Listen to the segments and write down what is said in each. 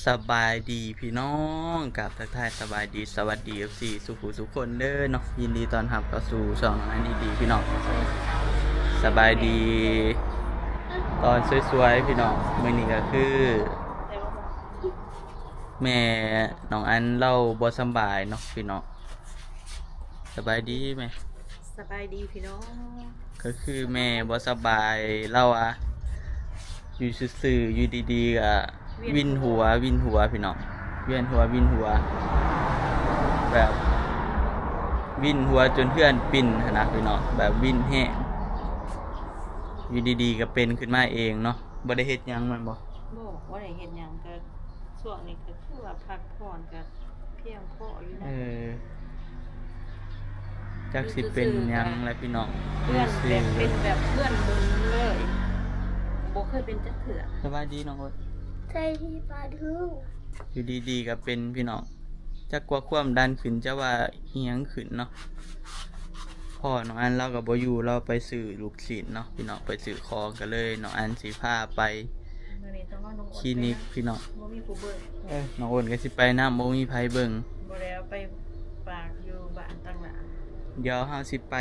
สบายดีพี่น้องกับทักทายสบายดีสวัสดีFCสุขุสุขคนเด้อเนาะยินดีต้อนรับเข้าสู่ช่องอันนี้ดีพี่น้องสบายดีตอนสวยๆพี่น้องมื้อนี้ก็คือแม่น้องอันเล่าบ่สำบายเนาะพี่น้องสบายดีไหมสบายดีพี่น้องก็คือแม่บ่สบายเล่าอะอยู่ซื่อๆอยู่ดีๆก็วินหัวพี่น้องเวียนหัวแบบวินหัวจนเพื่อนปิ่นนะพี่น้องแบบวินแห้งอยู่ดีๆก็เป็นขึ้นมาเองเนาะบ่ได้เฮ็ดหยังมันบ่บอกว่าได้เห็นหยังก็ช่วงนี้ก็คือว่าพักผ่อนก็เพียงพออยู่นะจักสิเป็นหยังแหละพี่น้องเพื่อนแบบเป็นแบบเพื่อนมึนเลยบ่เคยเป็นจักเถื่อสบายดีน้องโอ๊ตใจที่ปาดูอยู่ดีๆก็เป็นพี่น้องจักกว่าความดันขึ้นจะว่าอีหยังขึ้นเนาะพ่อน้องอันเราก็บ่อยู่เราไปซื้อลูกชิ้นเนาะพี่น้องไปซื้อของก็เลยน้องอันสิพาไปคลินิกพี่น้องบ่มีผู้เบิ่งน้องโอนก็สิไปนำบ่มีไผเบิ่งบ่ได้เอาไปฝากอยู่บ้านต่างหน้าเดี๋ยวเฮาสิไป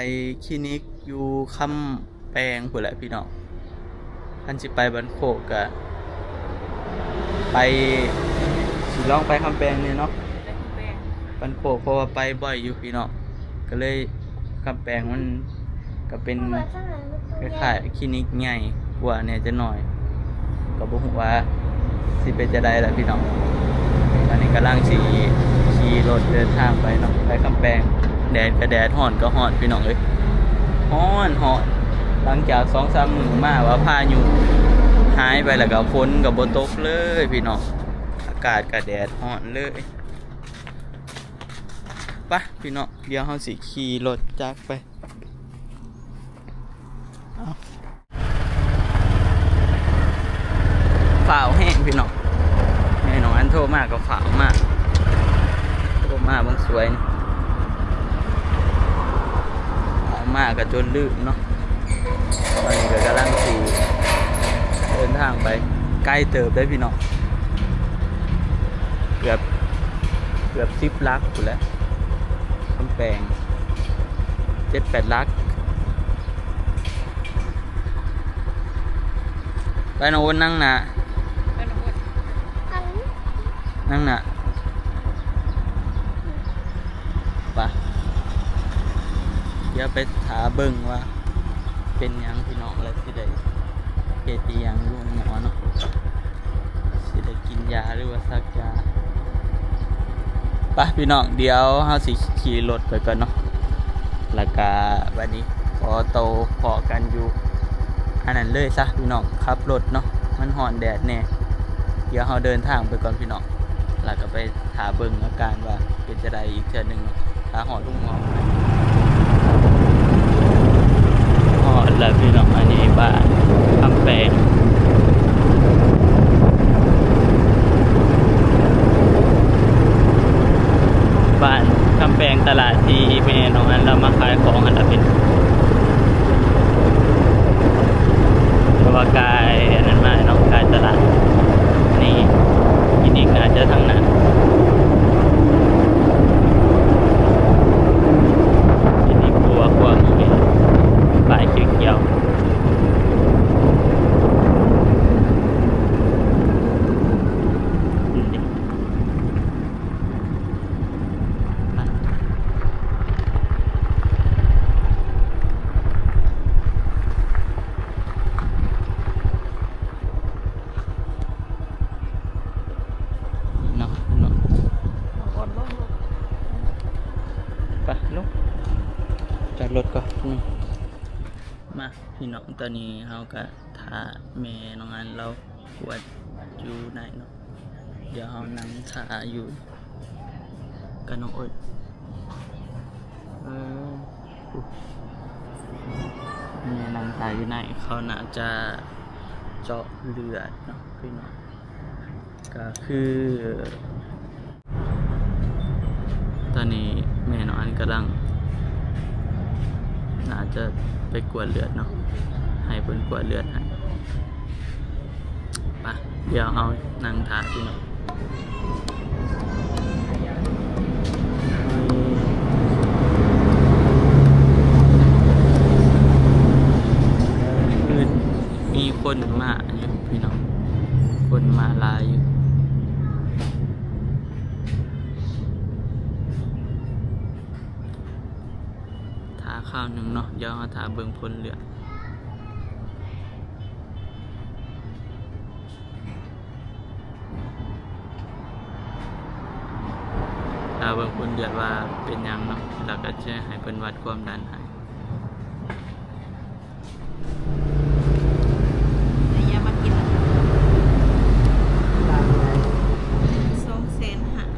คลินิกอยู่คำแปงพุ่นแหละพี่น้องคันสิไปบ้านโคกก็ไปสิลองไปคำแปงนี่เนาะบ้านโคกเพราะว่าไปบ่อยอยู่พี่น้องก็เลยคำแปงมันก็เป็นคล้ายๆคลินิกใหญ่กว่าเนี่ยจะหน่อยก็บ่ฮู้ว่าสิเป็นจะได้ล่ะพี่น้องตอนนี้กำลังสิขี่รถเดินทางไปเนาะไปคำแปงแดดก็แดดร้อนก็ร้อนพี่น้องเอ้ยร้อนหลังจาก 2-3 มื้อมาว่าพายุหายไปแล้วก็ฝนก็บ่ตกเลยพี่น้องอากาศก็แดดร้อนเลยไปพี่น้องเดี๋ยวเฮาสิขี่รถจักรไปฝ่าวแห้งพี่น้องแม่น้องอันโทรมาก็ฝ่าวมากโทรมาบางสวยฝ่าวมากก็จนลืมเนาะตอนนี้ก็กำลังสิเดินทางไปใกล้เติบได้พี่น้องเกือบ10 ลักอยู่แล้วคำแปง 7-8 ลักไปน้องอ้นนั่งนะนั่งนะไปเดี๋ยวไปถาเบิ่งว่าเป็นหยังพี่น้องแล้วสิได้เฮ็ดอีหยังลุงหมอเนาะสิได้กินยาหรือว่าซักยาไปพี่น้องเดี๋ยวเฮาสิขี่รถไปก่อนเนาะแล้วก็วันนี้ขอโตพอกันอยู่อันนั้นเลยซะพี่น้องขับรถเนาะมันร้อนแดดแน่เดี๋ยวเฮาเดินทางไปก่อนพี่น้องแล้วก็ไปถาเบิ่งอาการว่าเป็นจะได้อีกเทื่อนึงถาหอดลุงหมอหอดแล้วพี่น้องอันนี้บ้านคำแปงบ้านคำแปงตลาดที่แม่น้องอันเรามาขายของอันละเป็นเพราะว่ากายอันนั้นมาน้องกายตลาดนี่ยินดีอาจจะทางนั้นยินดีกลัวมีปลายเขียวรถก็มาพี่น้องตอนนี้เฮาก็ท่าแม่น้องอันเราปวดอยู่ไหนเนาะเดี๋ยวเฮานั่งท่าอยู่กับน้องอดแม่นั่งท่าอยู่ไหนเขาน่าจะเจาะเลือดเนาะพี่น้องก็คือตอนนี้แม่น้องอันกำลังน่าจะไปกวดเลือดเนาะให้เพิ่นกวดเลือดให้ไปเดี๋ยวเอานั่งทาพี่น้อง าอยู่ถาข้าวหนึ่งเนาะเดี๋ยวเราถาเบิ่งผลเลือดถาเบิ่งผลเลือดว่าเป็นหยังเนาะแล้วก็จะให้เพิ่นวัดความดันให้ ไอ้ยามากิน ตามไง 200,000หัก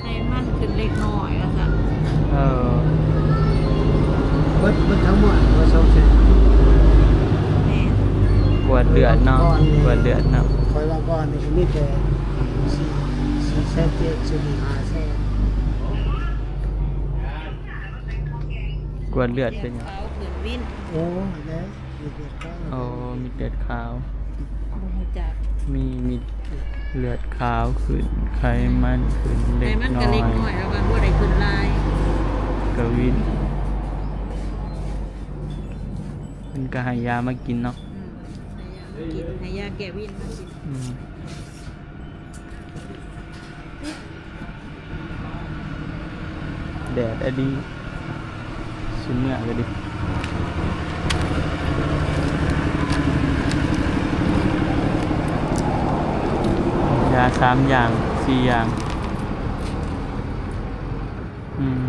ให้มันขึ้นเล็กน้อยว่าซั่น เบิดทั้งหมดว่า2แสน แม่น กวดเลือดเนาะกวดเลือดเนาะ คอยว่าก่อนนี่ก็มีแต่4แสน7สิ5แสน กวดเลือดเป็นหยัง ขาวขึ้นวิน โอ้แล้วมีเด็กก็ อ๋อมีเลือดขาว บ่ฮู้จัก มีเลือดขาวขึ้นไขมันขึ้นเล็ ให้ ก มัน น้ ก็ อ เล็ก ย น้อยแล้วก็บ่ได้ขึ้นหลาย กระวินมันก็ให้ยามากินเนาะ ให้ยาแก้วินมากิน อืมแดดอะดีชิ้นเนื้อก็ดียา3 อย่าง 4 อย่าง อืม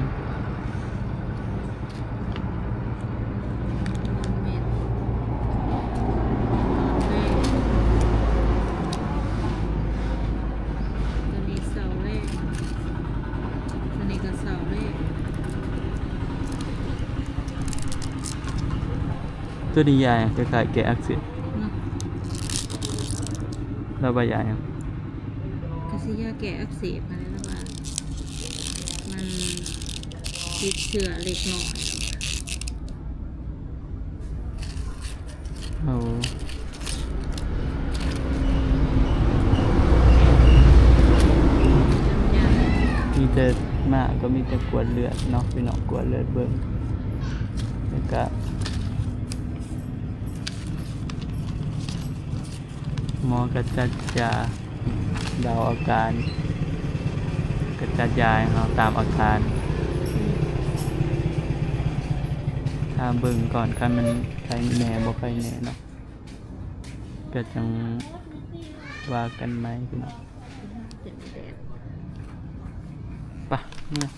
แม่นตัวนี้เสาแรกตัวนี้ก็เสาแรก ตัวนี้ยาคล้ายๆแก้อักเสบ เนาะ แล้วใบยายัง กสิยาแก้อักเสบอะไรแล้วว่ามันติดเชื้อเล็กน้อย เอา ยา มีแต่มากก็มีแต่กวดเลือดเนาะพี่น้องกวดเลือดเบิ่งแล้วก็หมอก็จัดยาเดาอาการก็จัดยาให้เราตามอาการถ้าเบิ่งก่อนคันมันใครแหน่บ่ใครแหน่เนาะก็จังว่ากันไหมพี่น้อง เป็นแดด ไปะเนี่ย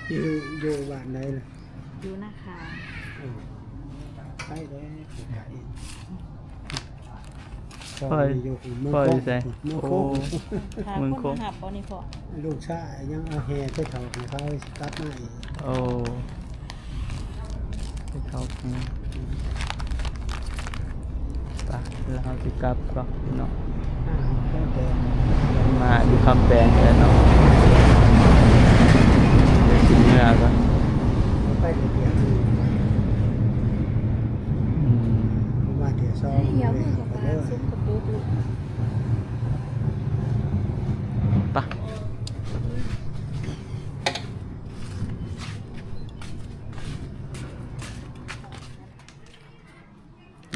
อยู่บ้านไหนล่ะ อยู่นะคะ ไปแล้วไป ปล่อย อยู่เมือง ปล่อย โค้ง ใส่ เมือง โอ้ โค้ง หา มึง ค คง นมาหับบ่นี่พอ ลูกชายยังเอาแห่ไปเขาของเขากลับมาอีก โอ้ไปเข้าข้างในไปแล้วเราจะกลับก่อนเนาะ ก็เดิน มาดูคำแปลงแล้วเนาะเดี๋ยวกินเนื้อก่อน ไปเดี๋ยว อืม มาเดี๋ยวซ้อม เดี๋ยว เล มื ย อกับ ไป ปลา เลย ซุปกับปูปู ไปะ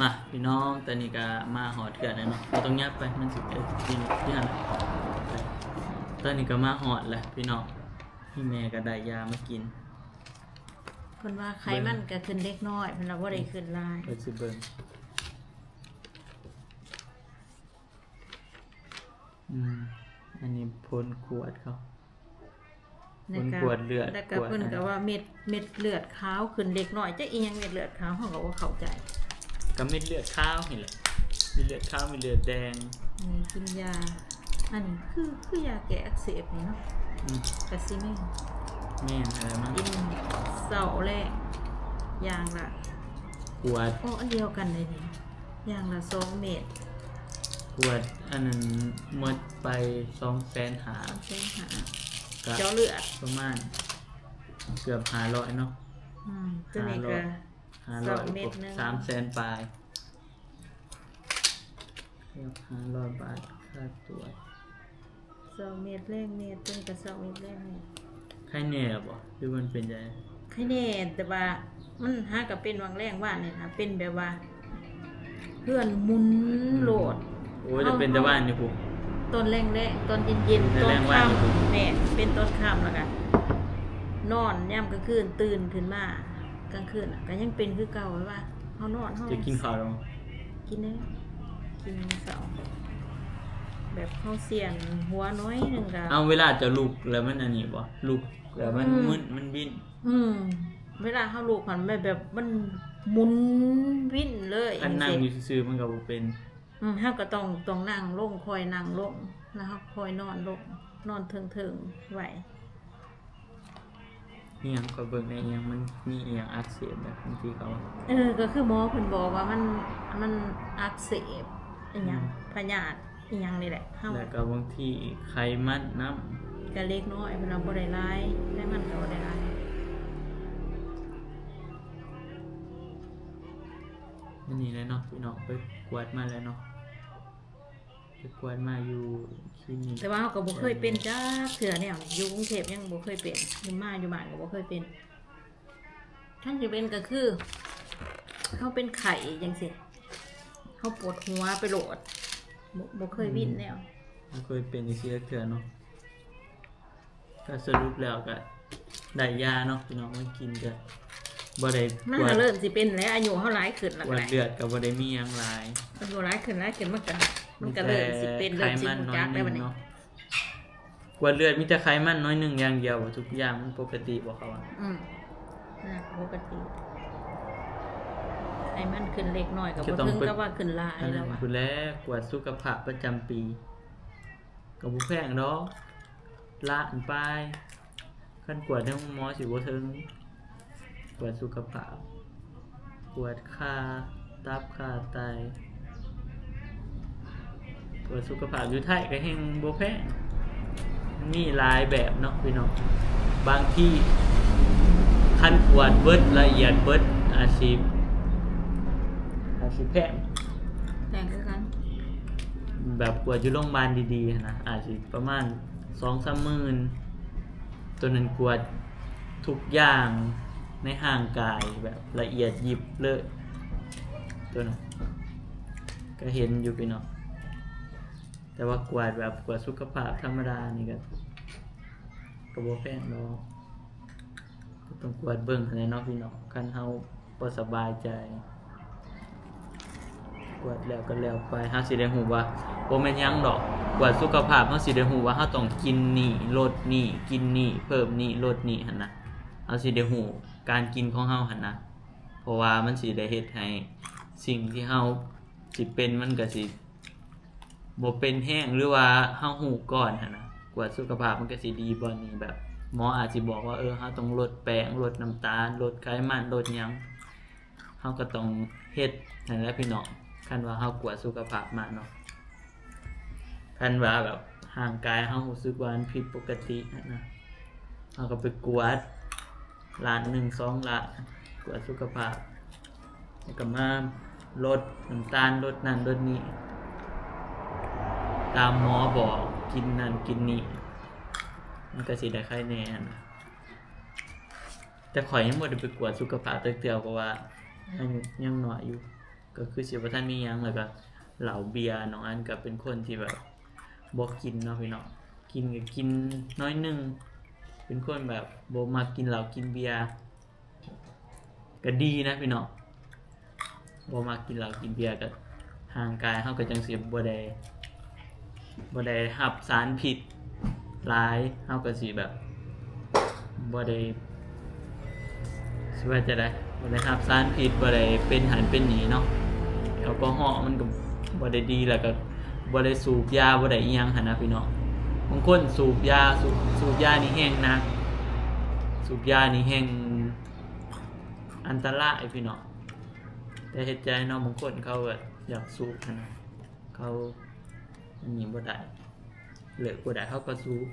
มาพี่น้องตอนนี้ก็มาหอดเกิดแล้วเนาะเราต้องยับไปมันสิเป็นที่หันไปตอนนี้ก็มาหอดแล้วพี่น้องพี่แม่ก็ได้ยามากิน คนว่าไขมันก็ขึ้นเล็กน้อยเพิ่นว่าบ่ได้ขึ้นหลาย เปิดสิเบิ้งอันนี้พ้นขวดเขา แล้ว กวดเลือด แล้วก็ กวด เพิ่นก็ว่าเม็ดเลือดขาวขึ้นเล็กน้อยจักอีหยังเม็ดเลือดขาวเฮาก็บ่เข้าใจ ก็มีเลือดข้าวนี่แหละมีเลือดข้าวมีเลือดแดง นี่กินยาอันนี้คือยาแก้อักเสบนี่เนาะ อืม กะซิแม่น แม่นอะไรมั้ง กินเสาแรกอย่างละ ขวด โอ้อันเดียวกันเลยนี่อย่างละ2เม็ด ขวดอันนั้นหมดไป200,000หา 3แสนหา ก็ เจาะเลือด ประมาณเกือบ500เนาะ ตัวนี้ก็ 500 2เม็ดหนึง 300,000ปลายเกือบ500 บาทค่าตรวจ 2เม็ดแรกเม็ดตัวนี้ก็2เม็ดแรกเม็ด ใครแน่บ่หรือมันเป็นยังไง ใครแน่แต่ว่ามันหากับเป็นวังแรงว่าเนี่ยนะเป็นแบบว่าเพื่อนหมุนโหลด อ้ยจะเป็นแต่บ้านนี่ปุ๊ ต้นแรงๆต้นเย็นๆ แต่ ต้ แร น งว่า ค่ อยู่ ำแม่เป็นต้นค่ำแล้วกันนอนย่ำกลางคืนตื่นขึ้นมากลางคืนก็ยังเป็นคือเก่าเลยว่าเฮานอนเฮา จะกินข้าวแล้ว กินเด้กินเสาร์แบบเฮาเสี่ยงหัวน้อยหนึงก็ เอาเวลาจะลุกแล้วมันอันนี้บ่ลุกแล้วมัน อืม มึนมันบิน เวลาเฮาลูกมันแบบมันหมุนวิ่นเลย คันนั่ง จั อง ซี้ ยู่ซื่อๆมันก็บ่เป็น เฮาก็ต้องนั่งลงคอยนั่งลงแล้วเฮาคอยนอนลงนอนเทิงๆไหว อีหยังก็เบิ่งในอีหยังมันมีอีหยังอักเสบแบบบางทีเขา ก็คือหมอเพิ่นบอกว่ามันอักเสบอีหยังพยาธิอีหยังนี่แหละเฮา แล้วก็บางทีไขมันน้ำ ก็เล็กน้อยเพิ่นเอาบ่ได้หลายแต่มันก็บ่ได้หลาย นี่เลยเนาะพี่น้องไปกวดมาแล้วเนาะไปกวดมาอยู่คลินิก แต่ว่าเฮาก็บ่เคยเป็นจักเทื่อแนวนี้อยู่กรุงเทพยังบ่เคยเป็นอยู่บ้านก็บ่เคยเป็นท่านสิเป็นก็คือเฮาเป็นไข้จังซี่เฮาปวดหัวไปโหลดบ่เคยวินแนว บ่เคยเป็นอีซี่เทื่อเนาะก็สรุปแล้วก็ได้ยาเนาะพี่น้องมากินก็บ่ได้ มัน กว ก็ ด เริ่มสิเป็นแล้วอายุเฮาหลายขึ้นแล้ว ก ก็ วด ได้ เลือดก็บ่ได้มีหยังหลาย อายุหลายขึ้นมันก็เริ่มสิเป็นเริ่มสิรู้จักแล้วบัดนี้ กวดเลือดมีแต่ไขมันน้อยหนึงอย่างเดียวบ่ทุกอย่างมันปกติบ่เขาว่า น่าปกติไอ้มันขึ้นเล็กน้อยก็บ่ถึงกับว่าขึ้นหลาย อัน แล้ นั้ วน ว่ะ ผู้แลกวดสุขภาพประจำปีก็บ่แพงดอกล้านปลายคันกวดในห้องหมอสิบ่ถึงกวดสุขภาพกวดค่าตับค่าไตกวดสุขภาพอยู่ไทยก็แฮงบ่แพงมีหลายแบบเนาะพี่น้องบางที่คันกวดเบิดละเอียดเบิดอาชีพแพง แต่งคือกัน แบบกวดอยู่โรงพยาบาลดีๆนะอาจจะประมาณ 2-3 หมื่นตัวนั้นกวดทุกอย่างในห่างกายแบบละเอียดยิบเลยตัวนั้นก็เห็นอยู่พี่น้องแต่ว่ากวดแบบกวดสุขภาพธรรมดานี่ก็บ่แพงดอกก็ต้องกวดเบิ่งให้เนาะพี่น้องคันเฮาบ่สบายใจกวดแล้วก็แล้วไปเฮาสิได้ฮู้ว่าบ่แม่นหยังดอกกวดสุขภาพเฮาสิได้ฮู้ว่าเฮาต้องกินนี่ลดนี่กินนี่เพิ่มนี่ลดนี่หั่นนะเฮาสิได้ฮู้การกินของเฮาหั่นนะเพราะว่ามันสิได้เฮ็ดให้สิ่งที่เฮาสิเป็นมันก็สิบ่เป็นแห้งหรือว่าเฮาฮู้ก่อนหั่นนะกวดสุขภาพมันก็สิดีบ่นี่แบบหมออาจสิบอกว่าเฮาต้องลดแป้งลดน้ำตาลลดไขมันลดหยังเฮาก็ต้องเฮ็ดนั่นแหละพี่น้องคันว่าเฮากวดสุขภาพมาเนาะคันว่าแบบห่างกายเฮารู้สึกว่ามันผิดปกตินะเฮาก็ไปกวดล้าน1 2ล้านกวดสุขภาพแล้วก็มาลดน้ำตาลลดนั่นลดนี่ตามหมอบอกกินนั่นกินนี่มันก็สิได้ไข้แน่นะแต่ข่อยยังบ่ได้ไปกวดสุขภาพเตือๆเพราะว่าอายุยังน้อยอยู่ก็คือสิบ่ทันมีหยังแล้วก็เหล้าเบียร์น้องอันก็เป็นคนที่แบบบ่กินเนาะพี่น้องกินก็กินน้อยหนึงเป็นคนแบบบ่มักกินเหล้ากินเบียร์ก็ดีนะพี่น้องบ่มักกินเหล้ากินเบียร์ก็ห่างกายเฮาก็จังสิบ่ได้รับสารพิษหลายเฮาก็สิแบบบ่ได้สิว่าจะได้บ่ได้รับสารพิษบ่ได้เป็นหันเป็นหนีเนาะแอลกอฮอล์มันก็บ่ได้ดีแล้วก็บ่ได้สูบยาบ่ได้อีหยังหั่นนะพี่น้องบางคนสูบยานี่แห้งหนักสูบยานี่แห้งอันตรายพี่น้องแต่เฮ็ดใจเนาะบางคนเขาก็อยากสูบหั่นนะเขาอันนี้บ่ได้เลิกบ่ได้เขาก็สูบ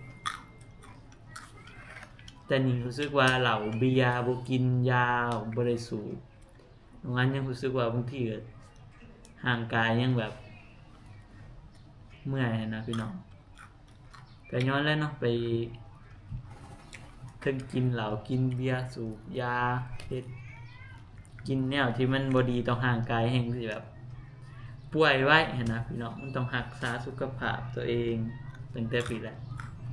แต่นี่รู้สึกว่าเหล้าเบียร์บ่กินยาบ่ได้สูบตรงนั้นยังรู้สึกว่าบางทีก็ห่างกายยังแบบเมื่อยนะพี่น้องก็ย้อนแล้วเนาะไปถึงกินเหล้ากินเบียร์สูบยาเฮ็ดกินแนวที่มันบ่ดีต่อห่างกายแห่งสิแบบ ป่วยไว้เห็นนะพี่น้องมันต้องรักษาสุขภาพตัวเองตั้งแต่ปีแรก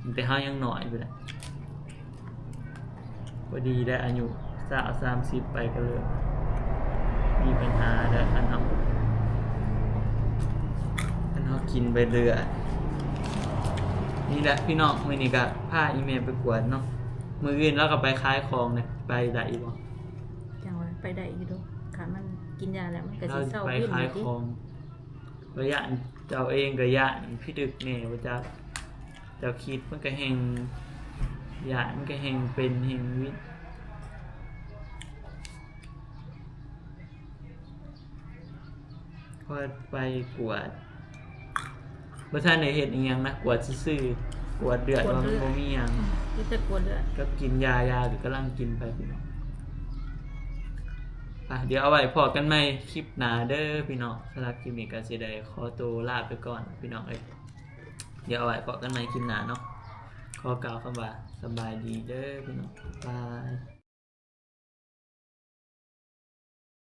ตั้งแต่เฮายังน้อยอยู่แหละพอดีได้อายุ30ไปก็เลยมีปัญหาแล้วคันเฮากินไปเรื่อยนี่แหละพี่น้องมื้อนี้ก็พาอีเมลไปกวดเนาะมื้ออื่นเราก็ไปขายของเนี่ยไปได้อีกบ่ จังว่าไปได้อีกดูค่ะมันกินยาแล้วมันก็ เรา สิเศร้า ไป ขึ้น ขาย อีก ของระยะเจ้าเองก็ยะพี่ดึกแน่ว่าเจ้าคิดมันก็แห่งยะมันก็แห่งเป็นแห่งวิทย์พอไปกวดบ่ทันได้เฮ็ดอีหยังนะกวดซื่อๆกวดเดือดว่ามันบ่มีหยัง ที่จะกวนเลือด ก็กินยหรือกำลังกินไปพี่น้องเดี๋ยวเอาไว้พอกันใหม่คลิปหน้าเด้อพี่น้องสำหรับคลิปนี้ก็สิได้ขอตัวลาไปก่อนพี่น้องเอ้ยเดี๋ยวเอาไว้พอกันใหม่คลิปหน้าเนาะขอกล่าวคำว่าสบายดีเด้อพี่น้องบาย